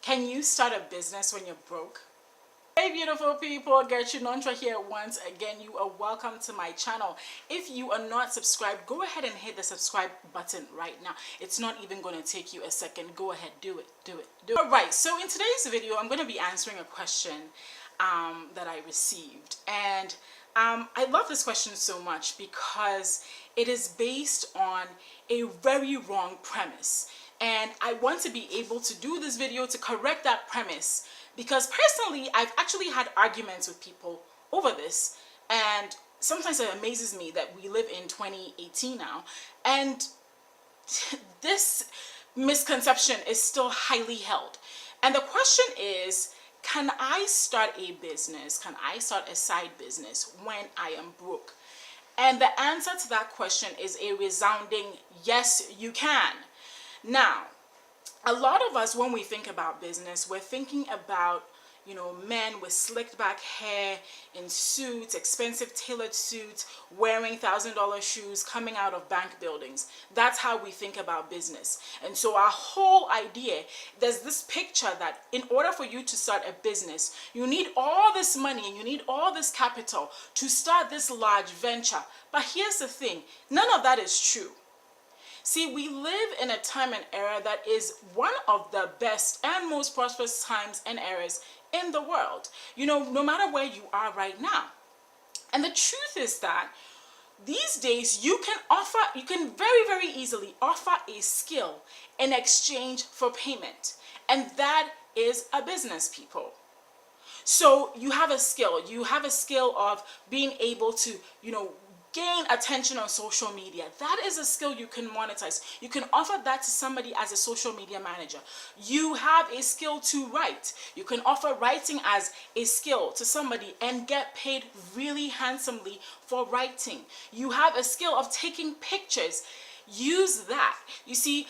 Can you start a business when you're broke? Hey beautiful people, Gertrude Nontra here once again. You are welcome to my channel. If you are not subscribed, go ahead and hit the subscribe button right now. It's not even going to take you a second. Go ahead, do it. Alright, so in today's video, I'm going to be answering a question that I received. And I love this question so much because it is based on a very wrong premise. And I want to be able to do this video to correct that premise, because personally I've actually had arguments with people over this, and sometimes it amazes me that we live in 2018 now and this misconception is still highly held. And the question is, can I start a business? Can I start a side business when I am broke? And the answer to that question is a resounding yes, you can. Now, a lot of us, when we think about business, we're thinking about, men with slicked back hair in suits, expensive tailored suits, wearing $1,000 shoes, coming out of bank buildings. That's how we think about business. And so our whole idea, there's this picture that in order for you to start a business, you need all this money and you need all this capital to start this large venture. But here's the thing, none of that is true. See, we live in a time and era that is one of the best and most prosperous times and eras in the world, no matter where you are right now. And the truth is that these days you can very, very easily offer a skill in exchange for payment. And that is a business, people. So you have a skill of being able to, gain attention on social media. That is a skill you can monetize. You can offer that to somebody as a social media manager. You have a skill to write. You can offer writing as a skill to somebody and get paid really handsomely for writing. You have a skill of taking pictures. Use that. You see,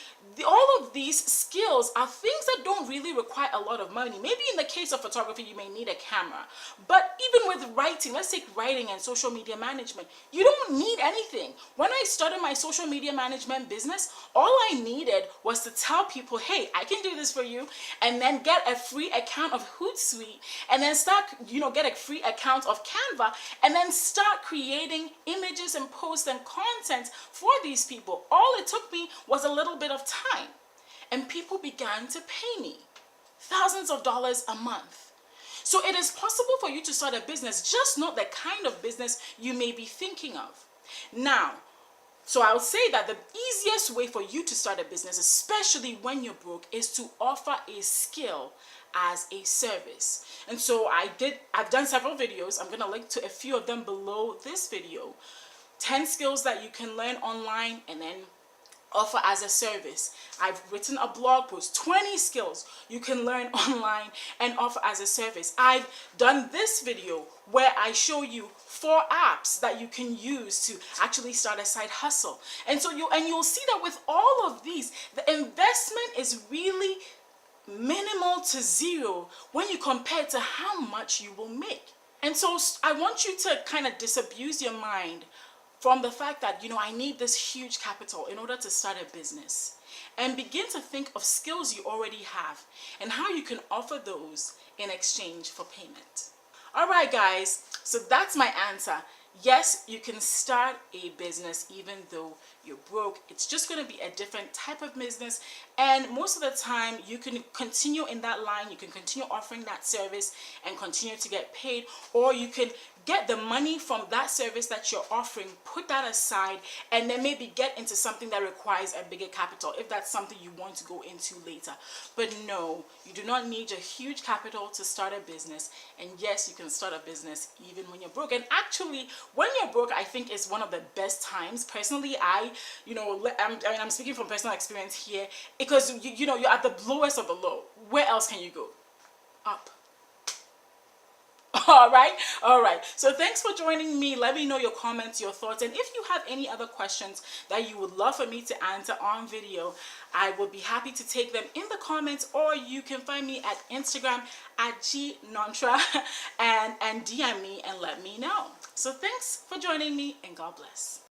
all of these skills are things that don't really require a lot of money. Maybe in the case of photography, you may need a camera. But even with writing, let's take writing and social media management, you don't need anything. When I started my social media management business, all I needed was to tell people, hey, I can do this for you, and then get a free account of Hootsuite, and then start, get a free account of Canva, and then start creating images and posts and content for these people. All it took me was a little bit of time, and people began to pay me thousands of dollars a month. So it is possible for you to start a business, just not the kind of business you may be thinking of. Now, so I would say that the easiest way for you to start a business, especially when you're broke, is to offer a skill as a service. And so I've done several videos. I'm going to link to a few of them below this video. 10 skills that you can learn online and then offer as a service. I've written a blog post, 20 skills you can learn online and offer as a service. I've done this video where I show you 4 apps that you can use to actually start a side hustle. And so you'll see that with all of these, the investment is really minimal to zero when you compare to how much you will make. And so I want you to kind of disabuse your mind from the fact that, I need this huge capital in order to start a business, and begin to think of skills you already have and how you can offer those in exchange for payment. All right, guys, so that's my answer. Yes, you can start a business even though you're broke. It's just going to be a different type of business, and most of the time you can continue in that line. You can continue offering that service and continue to get paid, or you can get the money from that service that you're offering, put that aside, and then maybe get into something that requires a bigger capital if that's something you want to go into later. But no, you do not need a huge capital to start a business. And yes, you can start a business even when you're broke. And actually, when you're broke, I think is one of the best times. Personally, I'm speaking from personal experience here, because you're at the lowest of the low. Where else can you go? Up. All right. So thanks for joining me. Let me know your comments, your thoughts, and if you have any other questions that you would love for me to answer on video, I will be happy to take them in the comments, or you can find me at Instagram at @gnontra and DM me and let me know. So thanks for joining me, and God bless.